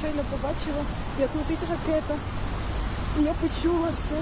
щойно побачила, як летить ракета. І я почула це.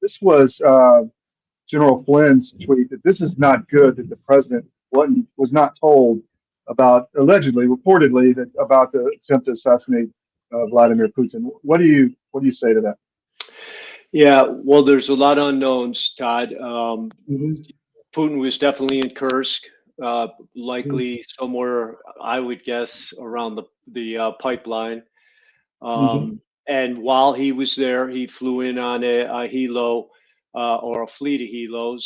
This was General Flynn's tweet that this is not good, that the president was not told about, allegedly, reportedly, that about the attempt to assassinate Vladimir Putin. What do you say to that? Yeah, well, there's a lot of unknowns, Todd. Mm-hmm. Putin was definitely in Kursk, likely somewhere, I would guess, around the pipeline. And while he was there, he flew in on a helo or a fleet of helos.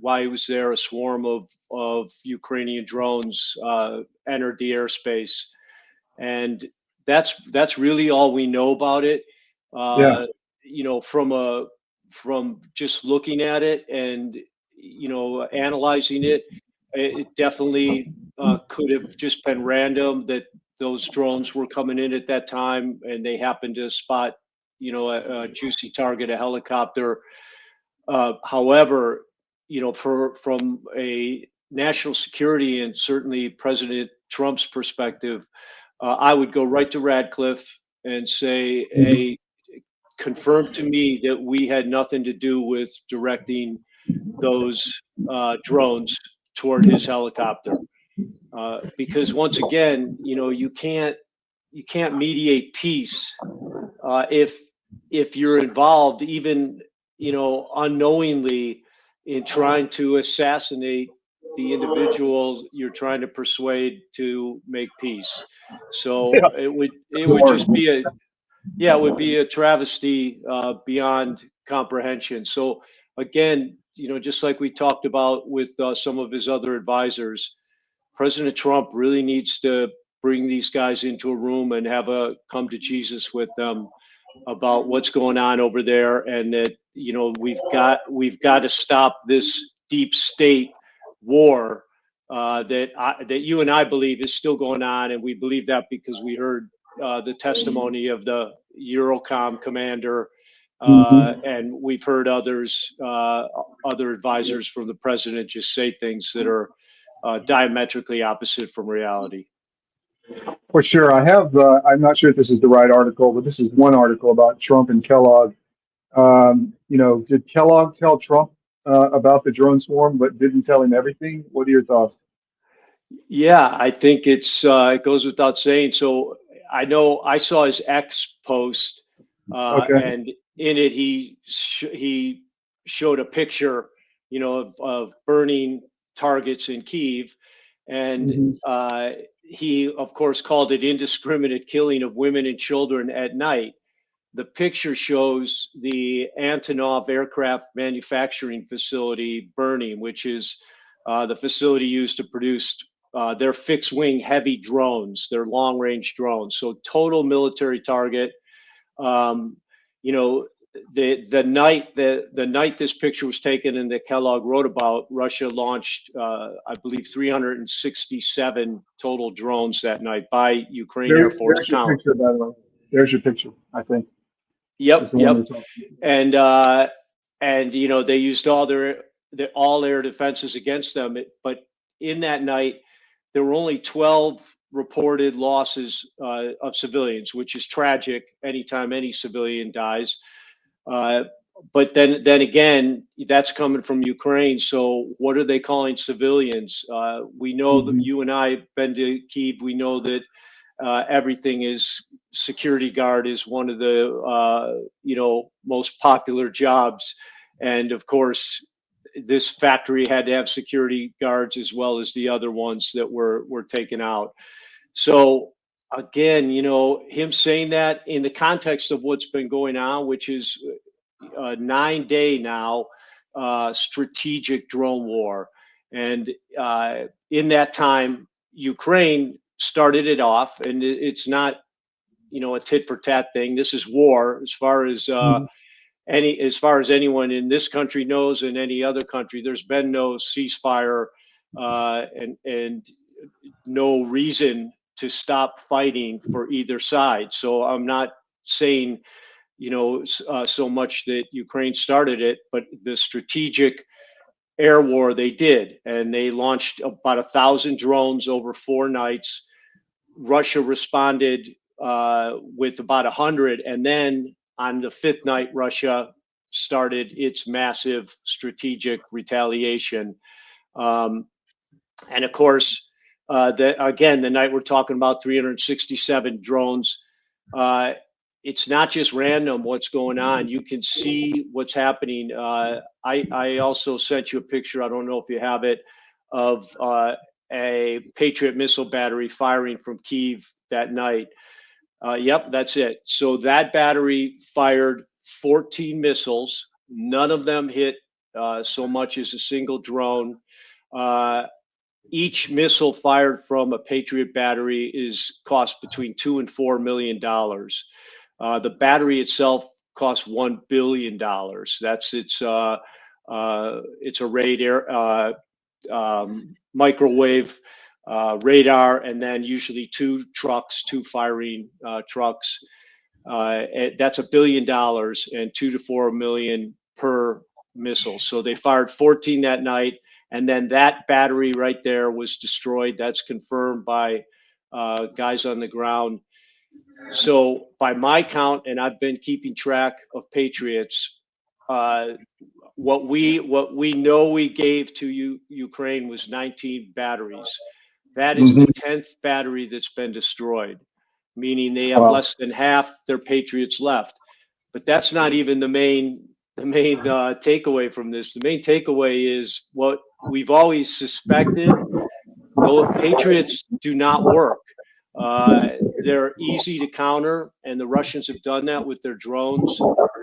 While he was there, a swarm of Ukrainian drones entered the airspace, and that's really all we know about it. You know, from just looking at it and analyzing it, it definitely could have just been random that those drones were coming in at that time and they happened to spot a juicy target, a helicopter. However, from a national security and certainly President Trump's perspective, I would go right to Radcliffe and say, hey, confirm to me that we had nothing to do with directing those drones toward his helicopter. Because once again, you can't mediate peace if you're involved, even unknowingly, in trying to assassinate the individuals you're trying to persuade to make peace. So it would just be it would be a travesty beyond comprehension. So again, just like we talked about with some of his other advisors, President Trump really needs to bring these guys into a room and have a come to Jesus with them about what's going on over there, and that we've got to stop this deep state war that you and I believe is still going on, and we believe that because we heard the testimony of the Eurocom commander, and we've heard other advisors from the president just say things that are diametrically opposite from reality. For sure. I have, I'm not sure if this is the right article, but this is one article about Trump and Kellogg. Did Kellogg tell Trump about the drone swarm, but didn't tell him everything? What are your thoughts? Yeah, I think it goes without saying. So I know I saw his X post, and in it he showed a picture, of burning targets in Kyiv, and he of course called it indiscriminate killing of women and children at night. The picture shows the Antonov aircraft manufacturing facility burning, which is the facility used to produce their fixed wing heavy drones, their long range drones. So total military target. The night this picture was taken and that Kellogg wrote about, Russia launched, I believe, 367 total drones that night by Ukraine Air Force. There's your picture, by the way. There's your picture, I think. Yep. And they used all air defenses against them. But in that night, there were only 12 reported losses of civilians, which is tragic anytime any civilian dies. But then again, that's coming from Ukraine. So what are they calling civilians? We know that you and I have been to Kyiv. We know that everything is security guard is one of the most popular jobs, and of course this factory had to have security guards as well as the other ones that were taken out. So again, him saying that in the context of what's been going on, which is a 9-day now strategic drone war, and in that time Ukraine started it off, and it's not a tit for tat thing. This is war, as far as as far as anyone in this country knows, in any other country. There's been no ceasefire and no reason to stop fighting for either side. So I'm not saying so much that Ukraine started it, but the strategic air war they did, and they launched about 1,000 drones over 4 nights. Russia responded with about 100, and then on the 5th night, Russia started its massive strategic retaliation. And of course, the night we're talking about, 367 drones. It's not just random what's going on. You can see what's happening. I also sent you a picture, I don't know if you have it, of a Patriot missile battery firing from Kyiv that night. Yep, that's it. So that battery fired 14 missiles. None of them hit so much as a single drone. Each missile fired from a Patriot battery cost between $2 and $4 million. The battery itself costs $1 billion. That's it's a radar, microwave radar, and then usually 2 firing trucks. That's $1 billion and $2 to $4 million per missile. So they fired 14 that night. And then that battery right there was destroyed. That's confirmed by guys on the ground. So by my count, and I've been keeping track of Patriots, what we know we gave to Ukraine was 19 batteries. That is the 10th battery that's been destroyed, meaning they have less than half their Patriots left. But that's not even the main takeaway from this. The main takeaway is what we've always suspected. The Patriots do not work. They're easy to counter, and the Russians have done that with their drones.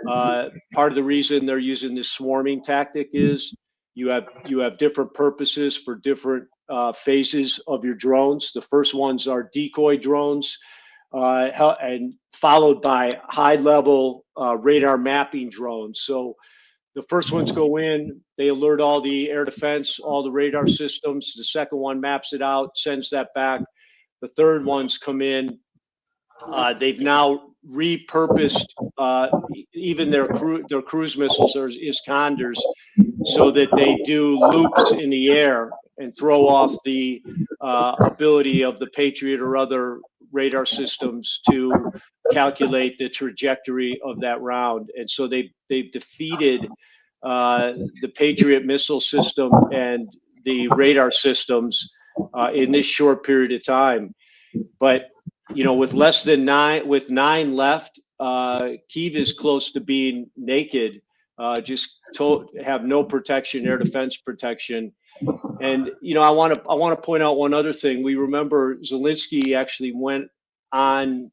Part of the reason they're using this swarming tactic is you have different purposes for different phases of your drones. The first ones are decoy drones, and followed by high-level radar mapping drones. So the first ones go in, they alert all the air defense, all the radar systems. The second one maps it out, sends that back. The third ones come in. They've now repurposed even their cruise missiles or Iskanders so that they do loops in the air and throw off the ability of the Patriot or other radar systems to calculate the trajectory of that round. And so they've defeated the Patriot missile system and the radar systems in this short period of time. But with with 9 left, Kyiv is close to being naked, have no protection, air defense protection. And I want to point out one other thing. We remember Zelensky actually went on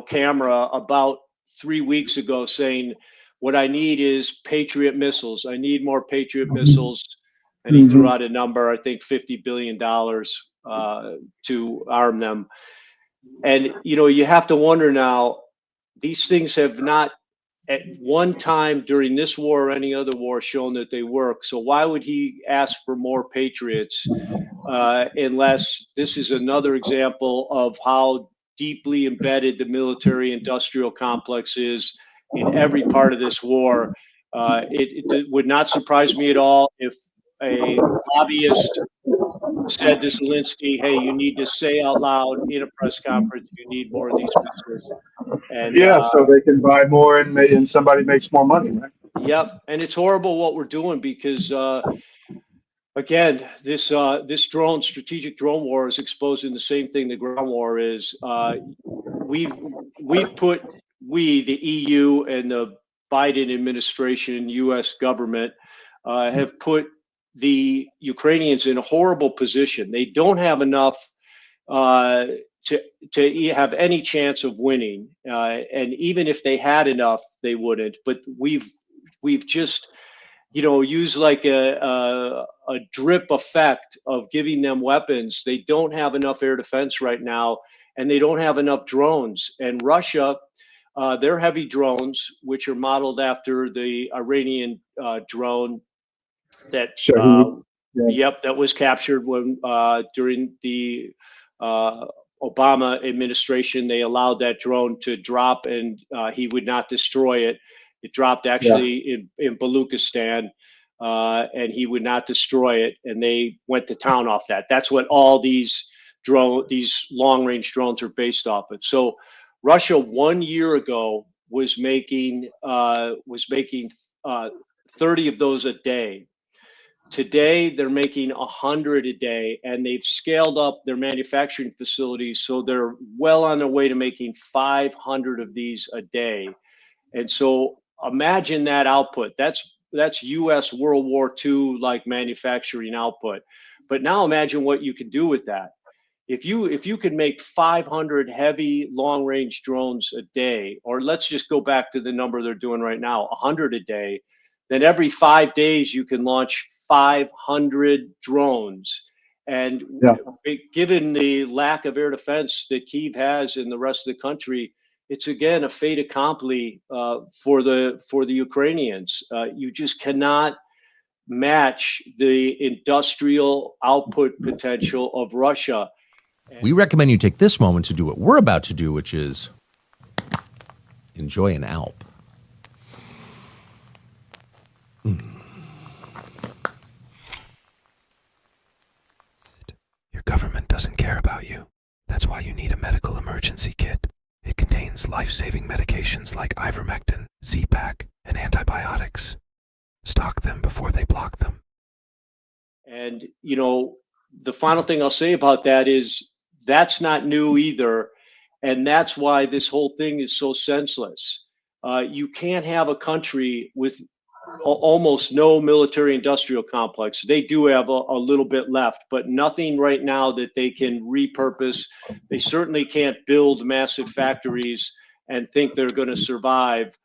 camera about 3 weeks ago saying, what I need is Patriot missiles. I need more Patriot missiles. And he threw out a number, I think $50 billion to arm them. And, you have to wonder now, these things have not at one time during this war or any other war shown that they work. So why would he ask for more Patriots unless this is another example of how deeply embedded the military industrial complex is in every part of this war? It would not surprise me at all if a lobbyist said to Zelensky, hey, you need to say out loud in a press conference, you need more of these missiles. And so they can buy more and somebody makes more money, right? Yep. And it's horrible what we're doing because, again, this strategic drone war is exposing the same thing the ground war is. The EU and the Biden administration, U.S. government, have put the Ukrainians in a horrible position. They don't have enough to have any chance of winning, and even if they had enough, they wouldn't. But we've just use like a drip effect of giving them weapons. They don't have enough air defense right now, and they don't have enough drones. And Russia, their heavy drones, which are modeled after the Iranian drone that Yeah. that was captured when during the Obama administration. They allowed that drone to drop, and he would not destroy it. It dropped actually in Baluchistan, and he would not destroy it. And they went to town off that. That's what all these long range drones are based off of. So Russia 1 year ago was making 30 of those a day. Today, they're making 100 a day, and they've scaled up their manufacturing facilities. So they're well on their way to making 500 of these a day. And so imagine that output. That's U.S. World War II like manufacturing output. But now imagine what you can do with that. If you could make 500 heavy long range drones a day, or let's just go back to the number they're doing right now, 100 a day, then every 5 days you can launch 500 drones. And given the lack of air defense that Kyiv has in the rest of the country, it's again a fait accompli for the Ukrainians. You just cannot match the industrial output potential of Russia. We recommend you take this moment to do what we're about to do, which is enjoy an Alp. Your government doesn't care about you. That's why you need a medical emergency kit. It contains life-saving medications like ivermectin, Z-Pak, and antibiotics. Stock them before they block them. And, the final thing I'll say about that is that's not new either. And that's why this whole thing is so senseless. You can't have a country with almost no military industrial complex. They do have a little bit left, but nothing right now that they can repurpose. They certainly can't build massive factories and think they're going to survive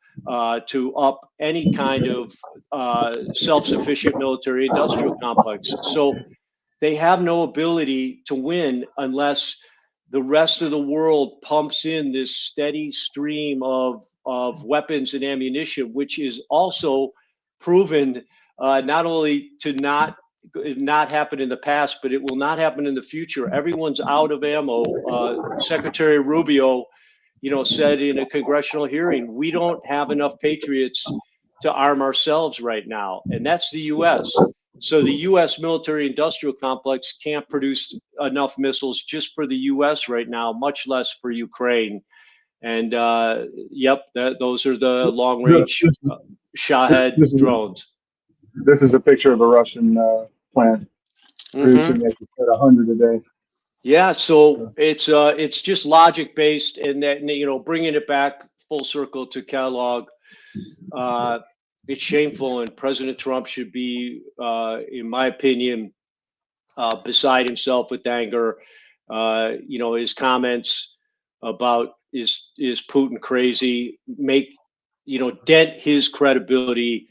to up any kind of self-sufficient military industrial complex. So they have no ability to win unless the rest of the world pumps in this steady stream of weapons and ammunition, which is also proven not only to not happen in the past, but it will not happen in the future. Everyone's out of ammo. Secretary Rubio, said in a congressional hearing, we don't have enough Patriots to arm ourselves right now, and that's the U.S. So the U.S. military-industrial complex can't produce enough missiles just for the U.S. right now, much less for Ukraine. And those are the long-range Shahed drones. This is a picture of a Russian plant producing, like you said, 100 a day. Yeah, so it's just logic-based, and that bringing it back full circle to Kellogg. It's shameful, and President Trump should be, in my opinion, beside himself with anger. His comments about is Putin crazy dent his credibility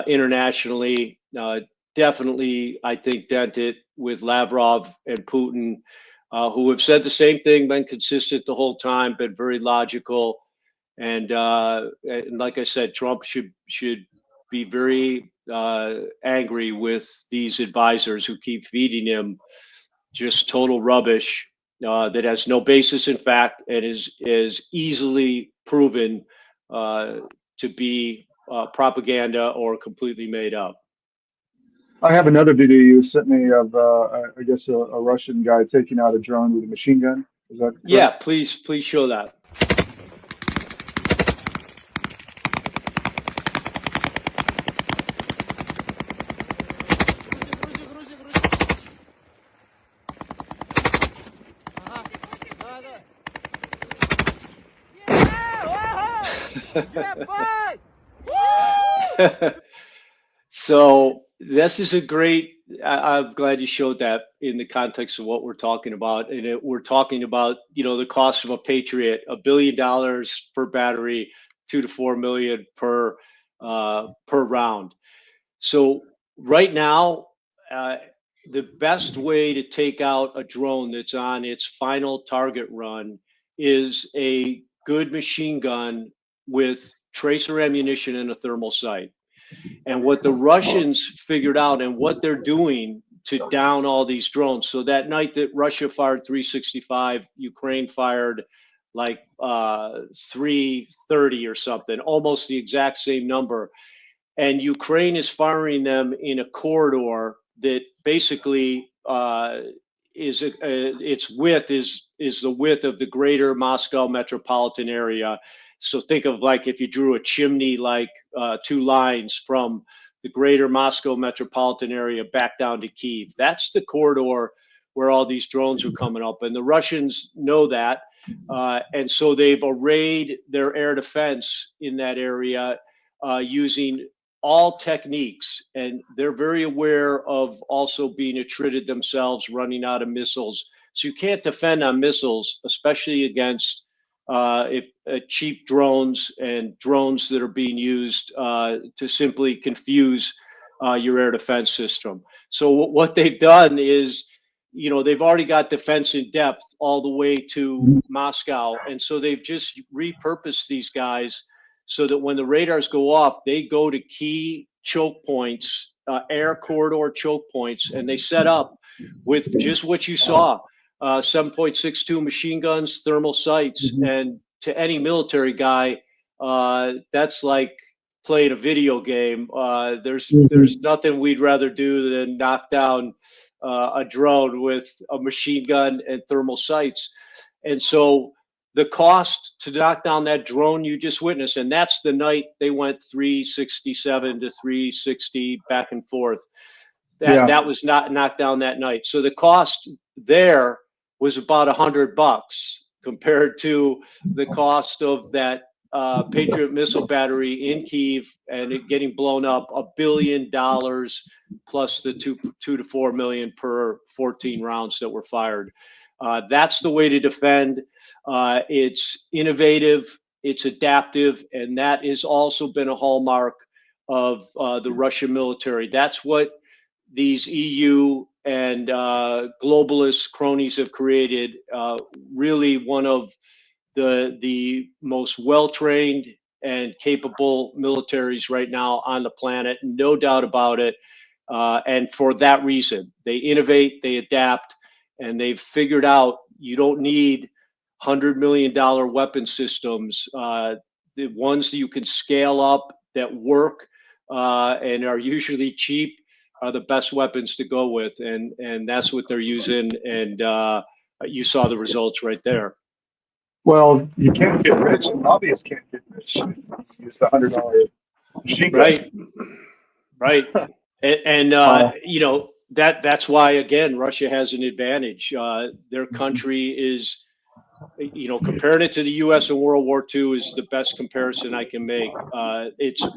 internationally. Definitely, I think, dent it with Lavrov and Putin, who have said the same thing, been consistent the whole time, been very logical. And like I said, Trump should be very angry with these advisors who keep feeding him just total rubbish that has no basis in fact and is easily proven to be propaganda or completely made up. I have another video you sent me of, I guess, a Russian guy taking out a drone with a machine gun. Is that correct? Yeah, please show that. So this is a great, I'm glad you showed that in the context of what we're talking about. And we're talking about, the cost of a Patriot, $1 billion per battery, $2 to $4 million per round. So right now, the best way to take out a drone that's on its final target run is a good machine gun with tracer ammunition and a thermal sight. And what the Russians figured out and what they're doing to down all these drones. So that night that Russia fired 365, Ukraine fired like 330 or something, almost the exact same number. And Ukraine is firing them in a corridor that basically its width is the width of the greater Moscow metropolitan area. So think of like if you drew a chimney, like two lines from the greater Moscow metropolitan area back down to Kyiv. That's the corridor where all these drones are coming up, and the Russians know that, and so they've arrayed their air defense in that area using all techniques, and they're very aware of also being attrited themselves, running out of missiles. So you can't defend on missiles, especially against cheap drones and drones that are being used to simply confuse your air defense system. So what they've done is, they've already got defense in depth all the way to Moscow, and so they've just repurposed these guys so that when the radars go off, they go to key choke points, air corridor choke points, and they set up with just what you saw, 7.62 machine guns, thermal sights, and to any military guy, that's like playing a video game. There's nothing we'd rather do than knock down a drone with a machine gun and thermal sights. And so the cost to knock down that drone you just witnessed, and that's the night they went 367 to 360 back and forth. That was not knocked down that night. So the cost there was about $100 compared to the cost of that Patriot missile battery in Kyiv and it getting blown up, $1 billion plus the $2 to $4 million per 14 rounds that were fired. That's the way to defend. It's innovative, it's adaptive, and that has also been a hallmark of the Russian military. That's what these EU and globalist cronies have created. Really one of the most well-trained and capable militaries right now on the planet, no doubt about it. And for that reason, they innovate, they adapt, and they've figured out you don't need $100 million weapon systems. The ones that you can scale up that work and are usually cheap are the best weapons to go with. And that's what they're using. And you saw the results right there. Well, you can't get rich, and lobbyists can't get rich. You use the $100 machine gun. Right. And that's why, again, Russia has an advantage. Their country is, comparing it to the U.S. in World War II is the best comparison I can make.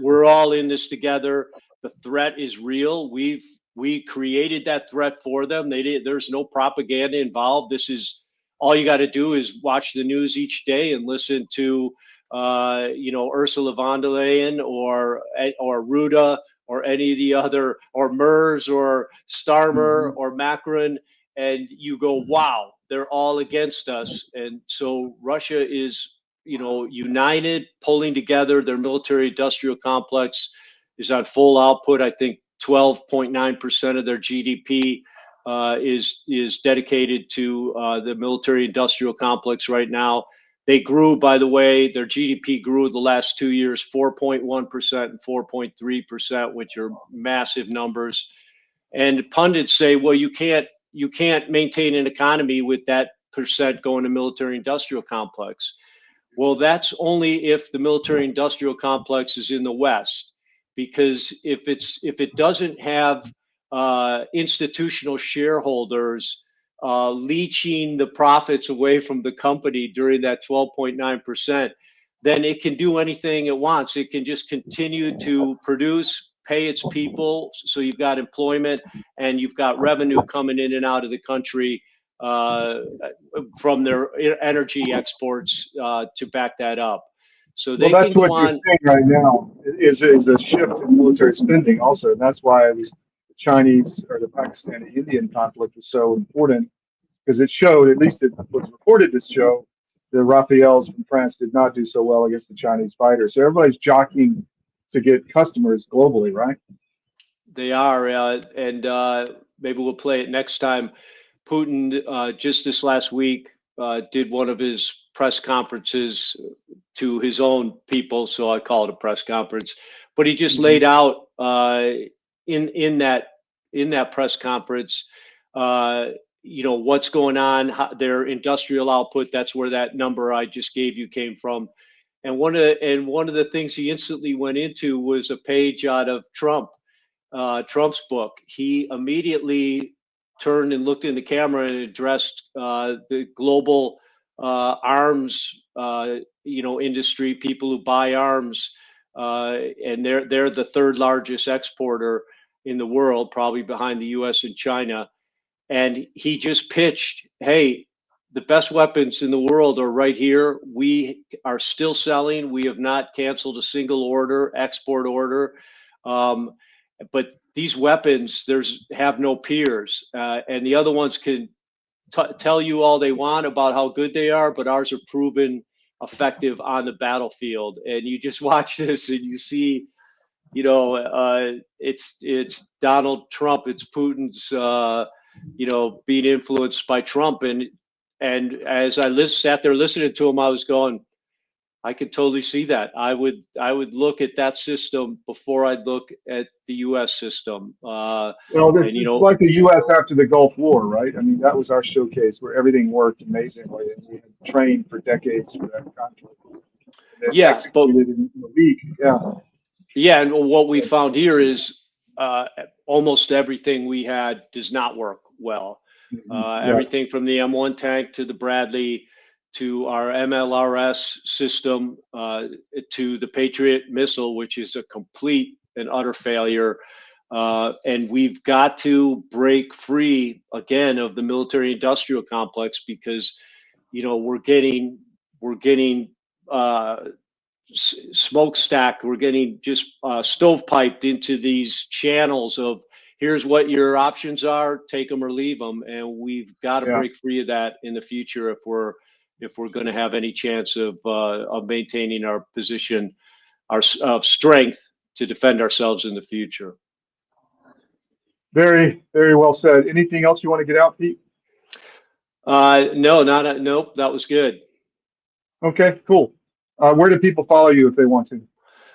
We're all in this together. The threat is real. We created that threat for them. There's no propaganda involved. This is all you got to do is watch the news each day and listen to, Ursula von der Leyen or Ruda or any of the other, or MERS or Starmer or Macron, and you go, wow, they're all against us. And so Russia is, united, pulling together. Their military industrial complex is on full output. I think 12.9% of their GDP is dedicated to the military industrial complex right now. They grew, by the way, their GDP grew the last 2 years, 4.1% and 4.3%, which are massive numbers. And pundits say, well, you can't maintain an economy with that percent going to military industrial complex. Well, that's only if the military industrial complex is in the West, because if it doesn't have institutional shareholders leeching the profits away from the company during that 12.9%, then it can do anything it wants. It can just continue to produce, pay its people, so you've got employment and you've got revenue coming in and out of the country from their energy exports to back that up. So Well, they can that's go what you're on. seeing right now is a shift in military spending also. And that's why the Chinese or the Pakistani Indian conflict was so important, because it showed, at least it was reported to show, the Rafales from France did not do so well against the Chinese fighters. So everybody's jockeying to get customers globally, right? They are, and maybe we'll play it next time. Putin, just this last week, did one of his press conferences to his own people, so I call it a press conference. But he just laid out in that press conference, what's going on, their industrial output. That's where that number I just gave you came from. And one of the things he instantly went into was a page out of Trump's book. He immediately turned and looked in the camera and addressed the global arms, industry, people who buy arms, and they're the third largest exporter in the world, probably behind the U.S. and China. And he just pitched, "Hey, the best weapons in the world are right here. We are still selling. We have not canceled a single export order." But these weapons, have no peers, and the other ones can tell you all they want about how good they are, but ours are proven effective on the battlefield. And you just watch this, and you see, it's Donald Trump, it's Putin's, being influenced by Trump, and as I sat there listening to him, I was going, I could totally see that. I would look at that system before I'd look at the U.S. system. Well, it's like the U.S. after the Gulf War, right? I mean, that was our showcase where everything worked amazingly, and we had trained for decades for that conflict. And Yeah, executed in a week. Yeah, and what we found here is almost everything we had does not work well. Everything from the M1 tank to the Bradley, to our MLRS system, to the Patriot missile, which is a complete and utter failure. And we've got to break free again of the military-industrial complex, because, we're getting smokestack. We're getting just stovepiped into these channels of, here's what your options are, take them or leave them. And we've got to break free of that in the future if we're going to have any chance of maintaining our position, of strength to defend ourselves in the future. Very, very well said. Anything else you want to get out, Pete? No, nope. That was good. Okay, cool. Where do people follow you if they want to?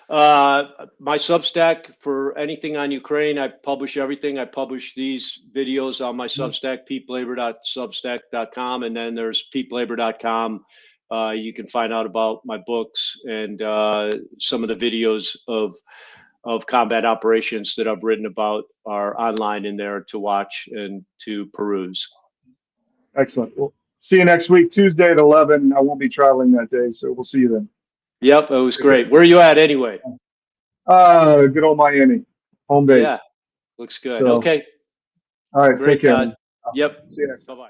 My Substack, for anything on Ukraine, I publish everything. I publish these videos on my Substack, peteblaber.substack.com, and then there's peteblaber.com. You can find out about my books and some of the videos of combat operations that I've written about are online in there to watch and to peruse. Excellent. Well, see you next week, Tuesday at 11. I won't be traveling that day, so we'll see you then. Yep, it was great. Where are you at anyway? Good old Miami, home base. Yeah, looks good. So, okay. All right, Great, take care. Todd. Yep. See you next. Bye-bye.